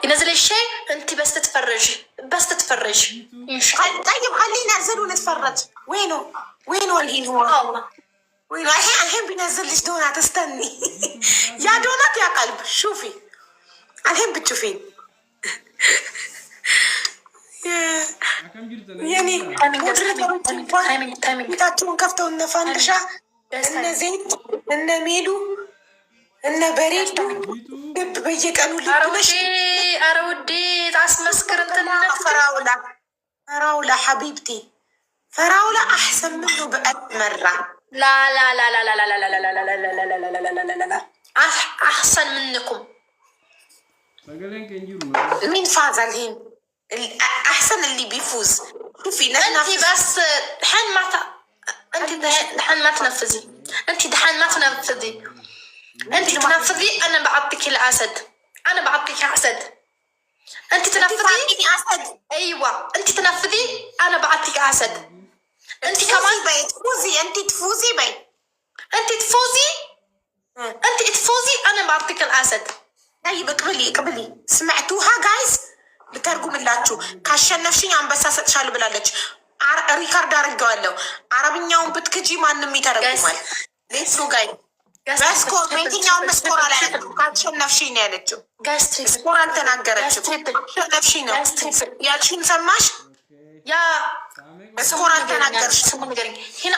ينزل الشيء انت بس تتفرج طيب خلينا ننزل ونتفرج. وينه الحين هو؟ وينه الحين بينزل ليش دونات؟ استني يا دونات يا قلب شوفي الحين بتشوفين يعني مودريتاتون كفتو إن فانشا إن زيت إن ميلو إن بريدو بيجيك أنو أرودي تاسمسكر انت فراولة حبيبتي فراولة أحسن منه بألف مرة. لا لا لا لا لا لا لا لا لا لا لا لا لا لا لا لا أحسن منكم. مين فاز الحين؟ أحسن اللي بيفوز. شوفي أنت بس دحين ما أنت دحين ما تنفذي. أنت دحين ما تنفذي. أنت تنفذي أنا بعطيك الأسد. أنا بعطيك أسد. أنت تنفذي أسد. أيوة أنت تنفذي أنا بعطيك أسد. أنت كمان تفوزي. أنت تفوزي بي. أنت تفوزي أنا بعطيك الأسد. طيب قبلي سمعتوها جايز؟ بترجم اللاتشو كاشنفشي عم بس أسأل بلالج ريكارد أرجعله عربية بتكجي ما نمي ترجمال ليش لو جاي بس كور ميتين يوم مسكور على كاشنفشي نالتشو سكور أنت ناقرتشو كاشنفشي يا شين سماش يا سكور أنت ناقرتشو هنا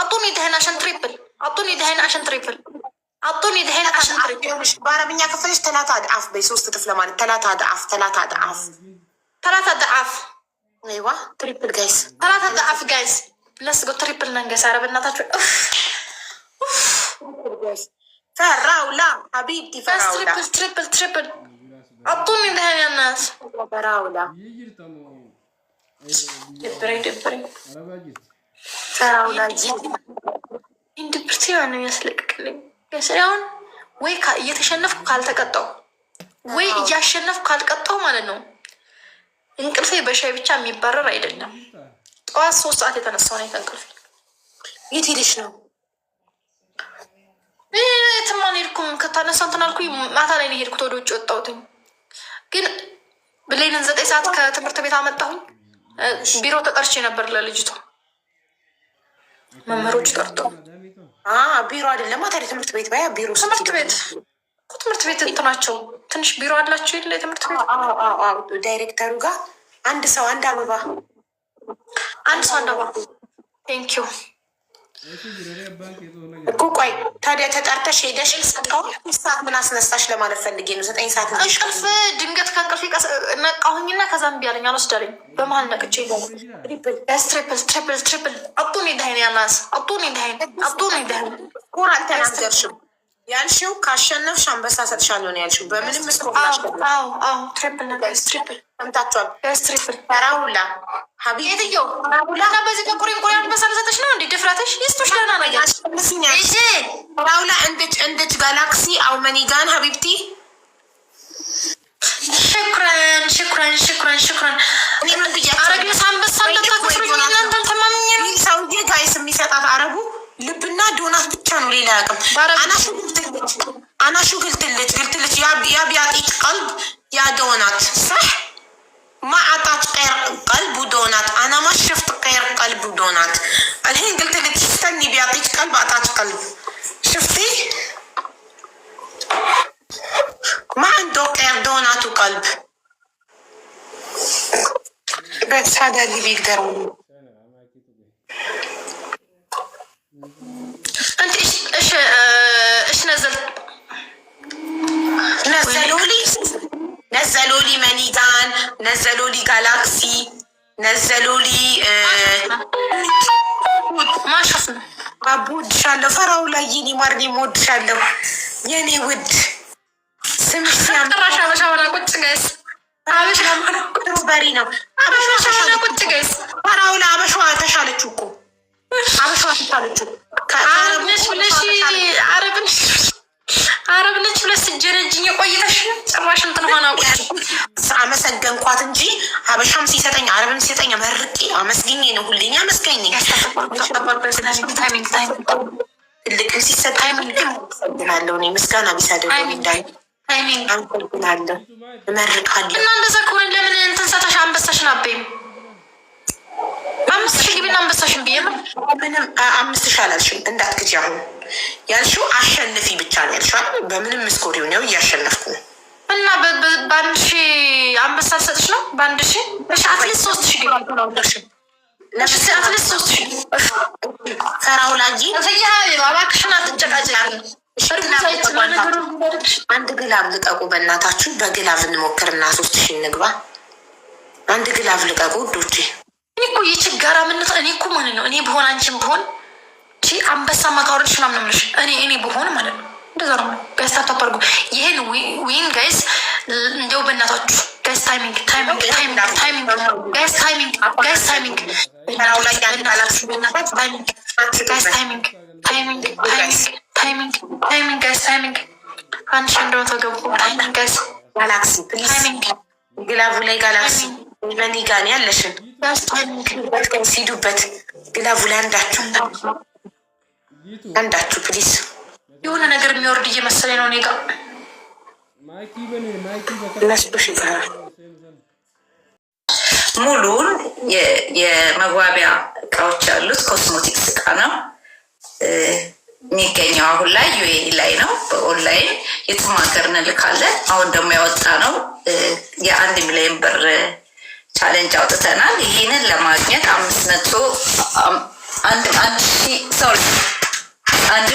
أعطوني دهن عشان تريبل أعطوني دهن عشان تريبل بعربية كفلش 3 أضعاف بيسوس تفلمان 3 أضعاف أيوة تريبل جايز 3 أضعاف جايز لس جو تريبل نانجس عربنا تاجو فراولة حبيبتي فراولة بس تريبل أعطوني دهن يا الناس فراولة دبري فراولة جي انت برتيانو يسلك لي يسرون ወይ እየተሸነፍኩ ካልተቀጣው ወይ እያሸነፍኩ ካልቀጣው ማለት ነው። እንቅልፌ በሻይ ብቻ የሚባረር አይደለም። ጠዋት 3 ሰዓት የተነሳው ነው እንቅልፌ። የት ሄደሽ ነው? የትም አልሄድኩም። ከተነሳሁ እንትን አልኩኝ። ማታ ላይ ነው የሄድኩት ወደ ውጭ ወጣሁት። ግን ብሌንን 9 ሰዓት ከትምህርት ቤት አመጣሁኝ። ቢሮ ተጠርቼ ነበር ለልጅቷ መምህሮች ጠርተው ቢሮ አይደለም ታዲያ ትምህርት ቤት ባያ ቢሮ ትምህርት ቤት እንትናቸው ትንሽ ቢሮ አላቸው የለ ትምህርት ቤት ዳይሬክተሩ ጋር አንድ ሰው አንድ አበባ ቴንክ ዩ እኮ ቆይ ታዲያ ተጠርተሽ ሄደሽ ሰዓት ምን አስነሳሽ ለማለት ፈልጌ ነው። 9 ሰዓት እንቅልፍ ድንገት ከእንቅልፍ ነቃሁኝና ከዛም ቢያለኝ አልወስዳለኝ በመሀል ነቅቼ ትሪፕል አጡኒ ደህን ያናስ አጡኒ ደህን ኮራ አልተናገርሽም ያልሽው ካሸነፍሽ አንበሳ ሰጥሻለሁ ነው ያልሽው። በምንም መስሮላሽ ትሪፕል ሰምታችኋል። ትሪፕል ፈራውላ ሀቢብዮ ፈራውላ በዚህ ከቁሪን አንበሳ ልሰጥሽ ነው እንዴ? ድፍረትሽ ይስቶሽ ደህና ነገር እሺ ፈራውላ እንደች ጋላክሲ አው መኒጋን ሀቢብቲ ሽክራን አረግነስ አንበሳ ለታቆፍሩኝ እናንተን ተማምኜ ነው። ሰውዬ ጋይስ የሚሰጣት አረቡ ልብና ዶናት ብቻ ነው ሌላ ያቅም አናሹ ግልትልች ያ ቢያጢት ቀልብ ያ ዶናት صح ما عطات غير قلب ودونات انا ما شفت غير قلب ودونات الحين قلت لك استني بيعطيك قلب اعطاك قلب شفتي ما عنده غير دونات وقلب بس هذا اللي بيقدروا انت ايش نزلوا لي مانيجان نزلوا لي جالاكسي نزلوا لي ما شفنا عبود شالو فراولا يني مرني مود شالو يني ود سمسي عم ولا كنت جايز برينا ولا كنت جايز فراولا عبشوا تشالتشو عرب ነች ብለሽ ስትጀነጅኝ ቆይተሽ ጭራሽ እንትን ሆና ቆይ አመሰገንኳት እንጂ ሀበሻም ሲሰጠኝ አረብም ሲሰጠኝ መርቄ አመስግኜ ነው። ሁሌኛ አመስጋኝ ነኝ። ትልቅም ሲሰጠኝ ምንድን አመሰግናለሁ። እኔ ምስጋና ቢስ አይደለም እንዳይ ታይሚንግ አንቆልቁላለሁ እመርቃለሁ። እና እንደዛ ከሆነ ለምን እንትን ሰታሽ አንበሳሽን አበይም 5,000 ግቢና አንበሳሽን ብዬ ምንም 5,000 አላልሽም እንዳትክጂ። አሁን ያልሽው አሸንፊ ብቻ ነው ያልሽው። በምንም ስኮሪው ነው እያሸነፍኩ ነው። እና በ1,000 አንበሳ ልሰጥሽ ነው በ1,000 እሺ አትሊስት 3,000 ግቢ አትሊስት 3,000 ፈራው ላጂ እባክሽን አትጨቃጨቂ። አንድ ግላብ ልቀቁ በእናታችሁ። በግላብ እንሞክርና 3,000 እንግባ። አንድ ግላብ ልቀቁ ውዶቼ። እኔ እኮ የችጋራ ምንት እኔ እኮ ማለት ነው እኔ ብሆን አንቺን ብሆን አንበሳ ማካወረድሽ ምናምን ነው የምልሽ። እኔ ብሆን ማለት ነው እንደዛ ነው ጋይስ። ታታርጉ ይሄን ዊን ጋይስ። እንደው በእናታችሁ ጋይስ ታይሚንግ አንቺ እንደው ተገቡ ጋይስ። ጋላክሲ ፕሊዝ ግላቡ ላይ ጋላክሲ በኒ ጋር ያለሽን ሲዱበት ግላቡ ላይ አንዳችሁ ፕሊዝ። የሆነ ነገር የሚወርድ እየመሰለኝ ነው እኔ ጋር ለስሽ ይባላል። ሙሉን የመዋቢያ እቃዎች ያሉት ኮስሞቲክስ እቃ ነው የሚገኘው። አሁን ላይ ዩኤኢ ላይ ነው በኦንላይን የትም ሀገር እንልካለን። አሁን ደግሞ ያወጣ ነው የ1 ሚሊዮን ብር ቻሌንጅ አውጥተናል። ይህንን ለማግኘት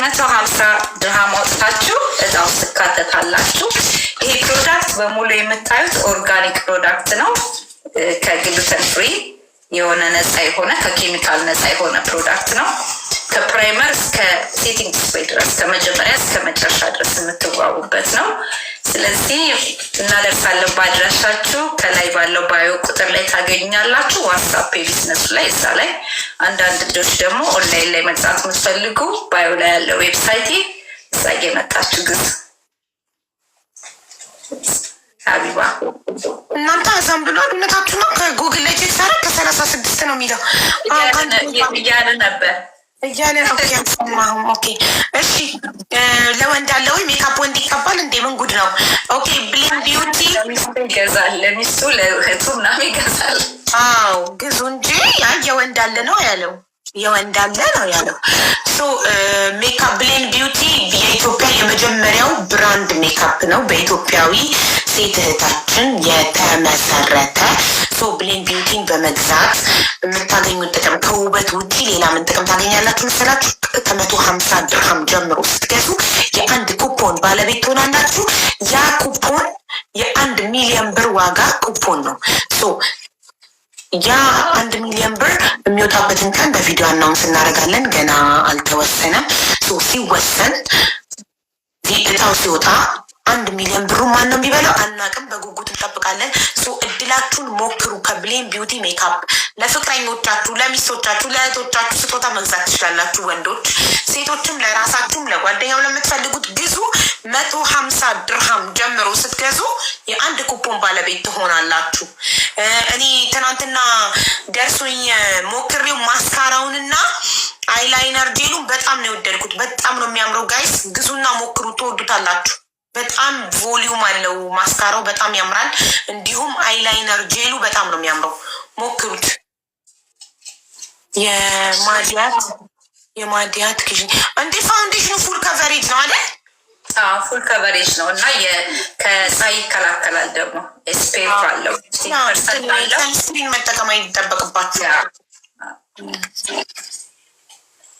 150 ድርሃም አውጥታችሁ እዛ ውስጥ ትካተታላችሁ። ይሄ ፕሮዳክት በሙሉ የምታዩት ኦርጋኒክ ፕሮዳክት ነው። ከግሉተን ፍሪ የሆነ ነፃ የሆነ ከኬሚካል ነፃ የሆነ ፕሮዳክት ነው። ከፕራይመር እስከ ሴቲንግ ስፕሬይ ድረስ ከመጀመሪያ እስከ መጨረሻ ድረስ የምትዋቡበት ነው። ስለዚህ እናደርሳለን በአድራሻችሁ ከላይ ባለው ባዮ ቁጥር ላይ ታገኛላችሁ። ዋትስአፕ ቢዝነሱ ላይ እዛ ላይ አንዳንድ ልጆች ደግሞ ኦንላይን ላይ መግዛት የምትፈልጉ ባዮ ላይ ያለው ዌብሳይት እዛ እየመጣችሁ ግዙ። ሀቢባ እናንተ አዛም ብሏል። እውነታችሁ ነው። ከጉግል ላይ ቼክ ከ36 ነው የሚለው እያለ ነበር እያለ ነው ያሰማሁም። ኦኬ እሺ። ለወንድ አለ ወይ ሜካፕ? ወንድ ይቀባል እንዴ? ምን ጉድ ነው? ኦኬ ብሌን ቢዩቲ ይገዛል፣ ለሚስቱ ለእህቱ ምናምን ይገዛል። አዎ ግዙ እንጂ ያ የወንድ አለ ነው ያለው። የወንድ አለ ነው ያለው። ሶ ሜካፕ ብሌን ቢዩቲ የኢትዮጵያ የመጀመሪያው ብራንድ ሜካፕ ነው። በኢትዮጵያዊ ሴት እህታችን የተመሰረተ። ሶ ብሌን ቢዩቲን በመግዛት የምታገኙት ጥቅም ከውበት ውጪ ሌላ ምን ጥቅም ታገኛላችሁ መሰላችሁ? ከ150 ድርሃም ጀምሮ ስትገዙ የ1 ኩፖን ባለቤት ትሆናላችሁ። ያ ኩፖን የ1 ሚሊዮን ብር ዋጋ ኩፖን ነው። ሶ ያ 1 ሚሊዮን ብር የሚወጣበትን ቀን በቪዲዮ አናውንስ እናደርጋለን። ገና አልተወሰነም። ሲወሰን እጣው ሲወጣ 1 ሚሊዮን ብሩ ማን ነው የሚበላው አናውቅም። በጉጉት እንጠብቃለን። እድላችሁን ሞክሩ። ከብሌን ቢዩቲ ሜካፕ ለፍቅረኞቻችሁ፣ ለሚስቶቻችሁ፣ ለእህቶቻችሁ ስጦታ መግዛት ትችላላችሁ። ወንዶች፣ ሴቶችም ለራሳችሁም ለጓደኛው ለምትፈልጉት ግዙ። 150 ድርሃም ጀምሮ ስትገዙ የ1 ኩፖን ባለቤት ትሆናላችሁ። እኔ ትናንትና ደርሶኝ ሞክሬው ማስካራውንና አይላይነር ጄሉን በጣም ነው የወደድኩት። በጣም ነው የሚያምረው። ጋይስ ግዙና ሞክሩ፣ ትወዱታላችሁ። በጣም ቮሊዩም አለው ማስካራው፣ በጣም ያምራል። እንዲሁም አይላይነር ጄሉ በጣም ነው የሚያምረው፣ ሞክሩት። የማዲያት ግዢ እንዴ! ፋውንዴሽኑ ፉል ከቨሬጅ ነው አይደል? ፉል ከቨሬጅ ነው እና ከፀሐይ ይከላከላል። ደግሞ ኤስፔፍ አለው ሰንስክሪን መጠቀም አይጠበቅባችሁ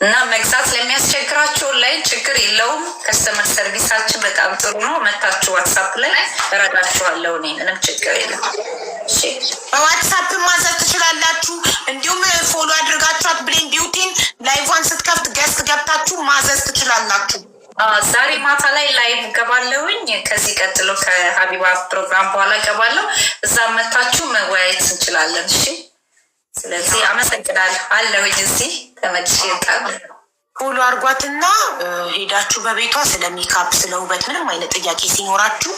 እና መግዛት ለሚያስቸግራችሁ ላይ ችግር የለውም። ከስተመር ሰርቪሳችን በጣም ጥሩ ነው። መታችሁ ዋትሳፕ ላይ እረዳችኋለሁ። እኔ ምንም ችግር የለም። በዋትሳፕ ማዘዝ ትችላላችሁ። እንዲሁም ፎሎ አድርጋችኋት ብሌን ቢዩቲን ላይቫን ስትከፍት ገስት ገብታችሁ ማዘዝ ትችላላችሁ። ዛሬ ማታ ላይ ላይቭ ገባለሁኝ። ከዚህ ቀጥሎ ከሀቢባ ፕሮግራም በኋላ ገባለሁ። እዛ መታችሁ መወያየት እንችላለን። እሺ፣ ስለዚህ አመሰግናለሁ አለሁኝ። እዚህ ተመልሼ ይጣል ፎሎ አርጓትና ሄዳችሁ በቤቷ ስለ ሜካፕ ስለ ውበት ምንም አይነት ጥያቄ ሲኖራችሁ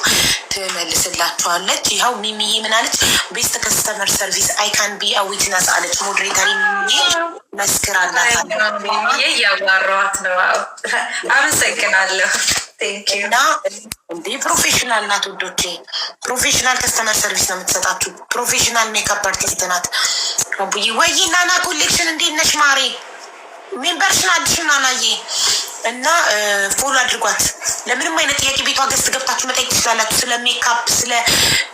ትመልስላችኋለች። ይኸው ሚሚዬ ምናለች? ቤስት ከስተመር ሰርቪስ አይ ካን ቢ አ ዊትነስ አለች። ሞዴሬተሪ ሚሚዬ መስክራላት። ሚሚዬ እያዋራኋት ነው። አመሰግናለሁ። እና እንዴ ፕሮፌሽናል ናት ውዶቼ። ፕሮፌሽናል ከስተመር ሰርቪስ ነው የምትሰጣችሁ። ፕሮፌሽናል ሜካፕ አርቲስት ናት። ወይ ናና ኮሌክሽን እንዴት ነሽ ማሬ? ሜምበርሽን አዲሽን ናናዬ እና ፎሎ አድርጓት። ለምንም አይነት ጥያቄ ቤቷ ገዝት ገብታችሁ መጠየቅ ትችላላችሁ። ስለ ሜካፕ፣ ስለ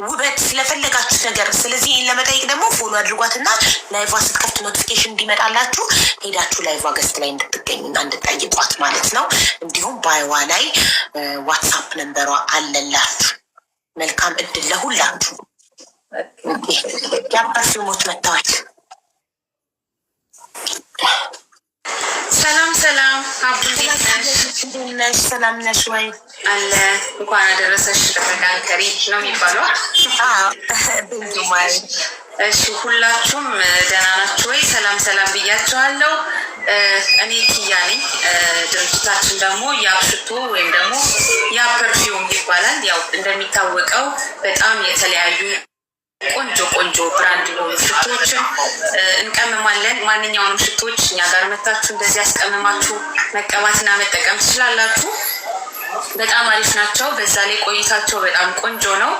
ውበት፣ ስለፈለጋችሁት ነገር። ስለዚህ ይህን ለመጠየቅ ደግሞ ፎሎ አድርጓት እና ላይቫ ስትከፍት ኖቲፊኬሽን እንዲመጣላችሁ ሄዳችሁ ላይቫ ገዝት ላይ እንድትገኙና እንድጠይቋት ማለት ነው። እንዲሁም ባይዋ ላይ ዋትሳፕ ነንበሯ አለላችሁ። መልካም እድል ለሁላችሁ። የአባስሞች መታወች ሰላም ሰላም፣ ነሽ? ሰላም ነሽ ወይ? አለ እንኳን አደረሰሽ ለመዳን ከሪ ነው የሚባለው። እሺ ሁላችሁም ደህና ናችሁ ወይ? ሰላም ሰላም ብያችኋለሁ። እኔ ኪያ ነኝ። ድርጅታችን ደግሞ ያብሽቶ ወይም ደግሞ ያ ፐርፊውም ይባላል። ያው እንደሚታወቀው በጣም የተለያዩ ቆንጆ ቆንጆ ብራንድ የሆኑ ሽቶዎችን እንቀምማለን። ማንኛውንም ሽቶዎች እኛ ጋር መታችሁ እንደዚህ ያስቀምማችሁ መቀባትና መጠቀም ትችላላችሁ። በጣም አሪፍ ናቸው። በዛ ላይ ቆይታቸው በጣም ቆንጆ ነው።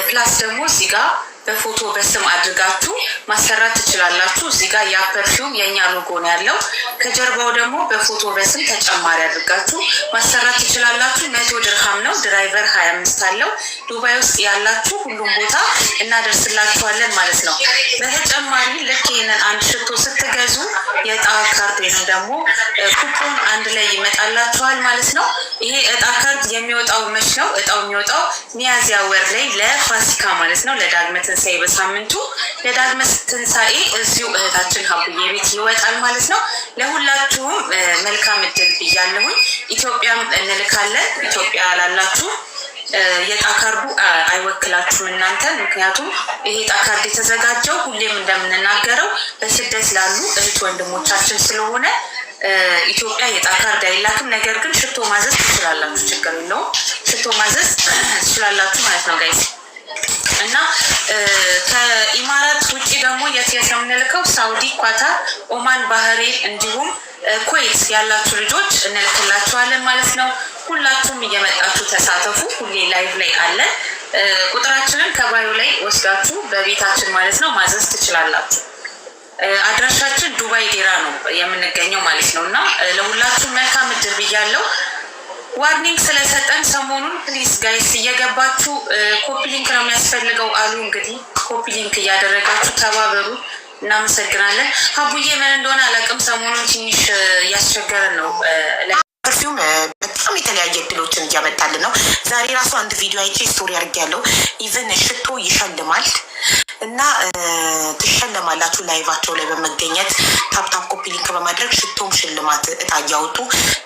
ፕላስ ደግሞ እዚህ ጋር በፎቶ በስም አድርጋችሁ ማሰራት ትችላላችሁ። እዚህ ጋር ያ ፐርፊውም የእኛ ሎጎ ነው ያለው። ከጀርባው ደግሞ በፎቶ በስም ተጨማሪ አድርጋችሁ ማሰራት ትችላላችሁ። 100 ድርሃም ነው። ድራይቨር 25 አለው። ዱባይ ውስጥ ያላችሁ ሁሉም ቦታ እናደርስላችኋለን ማለት ነው። በተጨማሪ ልክ ይህንን አንድ ሽቶ ስትገዙ የእጣ ካርድ ወይም ደግሞ ኩፖን አንድ ላይ ይመጣላችኋል ማለት ነው። ይሄ እጣ ካርድ የሚወጣው መች ነው? እጣው የሚወጣው ሚያዝያ ወር ላይ ለፋሲካ ማለት ነው። ለዳግመ ትንሳኤ በሳምንቱ ለዳግመ ትንሳኤ እዚሁ እህታችን ሀቡዬ ቤት ይወጣል ማለት ነው። ለሁላችሁም መልካም እድል ብያለሁኝ። ኢትዮጵያም እንልካለን። ኢትዮጵያ ላላችሁ የእጣ ካርዱ አይወክላችሁም እናንተን። ምክንያቱም ይሄ እጣ ካርድ የተዘጋጀው ሁሌም እንደምንናገረው በስደት ላሉ እህት ወንድሞቻችን ስለሆነ ኢትዮጵያ የእጣ ካርድ አይላክም። ነገር ግን ሽቶ ማዘዝ ትችላላችሁ፣ ችግር የለውም። ሽቶ ማዘዝ ትችላላችሁ ማለት ነው ጋይስ። እና ከኢማራት ውጭ ደግሞ የት የምንልከው ሳውዲ፣ ኳታር፣ ኦማን፣ ባህሬን እንዲሁም ኩዌት ያላችሁ ልጆች እንልክላችኋለን ማለት ነው። ሁላችሁም እየመጣችሁ ተሳተፉ። ሁሌ ላይቭ ላይ አለን። ቁጥራችንን ከባዮ ላይ ወስዳችሁ በቤታችን ማለት ነው ማዘዝ ትችላላችሁ። አድራሻችን ዱባይ ዴራ ነው የምንገኘው ማለት ነው። እና ለሁላችሁም መልካም እድል ብያለሁ። ዋርኒንግ ስለሰጠን ሰሞኑን ፕሊዝ ጋይስ እየገባችሁ ኮፒ ሊንክ ነው የሚያስፈልገው አሉ። እንግዲህ ኮፒ ሊንክ እያደረጋችሁ ተባበሩ። እናመሰግናለን። ሀቡዬ ምን እንደሆነ አላውቅም፣ ሰሞኑን ትንሽ እያስቸገረን ነው። ፐርፊውም በጣም የተለያየ እድሎችን እያመጣልን ነው። ዛሬ ራሱ አንድ ቪዲዮ አይቼ ስቶሪ አድርጌያለሁ። ኢቨን ሽቶ ይሸልማል እና ትሸለማላችሁ። ላይቫቸው ላይ በመገኘት ታፕታፕ ኮፒ ሊንክ በማድረግ ሽቶም ሽልማት እጣ እያወጡ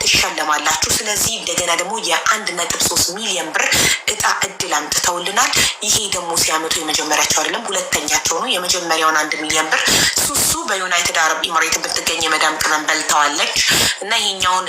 ትሸለማላችሁ። ስለዚህ እንደገና ደግሞ የ1.3 ሚሊዮን ብር እጣ እድል አምጥተውልናል። ይሄ ደግሞ ሲያመጡ የመጀመሪያቸው አይደለም፣ ሁለተኛቸው ነው። የመጀመሪያውን 1 ሚሊዮን ብር ሱሱ በዩናይትድ አረብ ኢሚሬት ብትገኝ የመዳም ቅመም በልተዋለች እና ይሄኛውን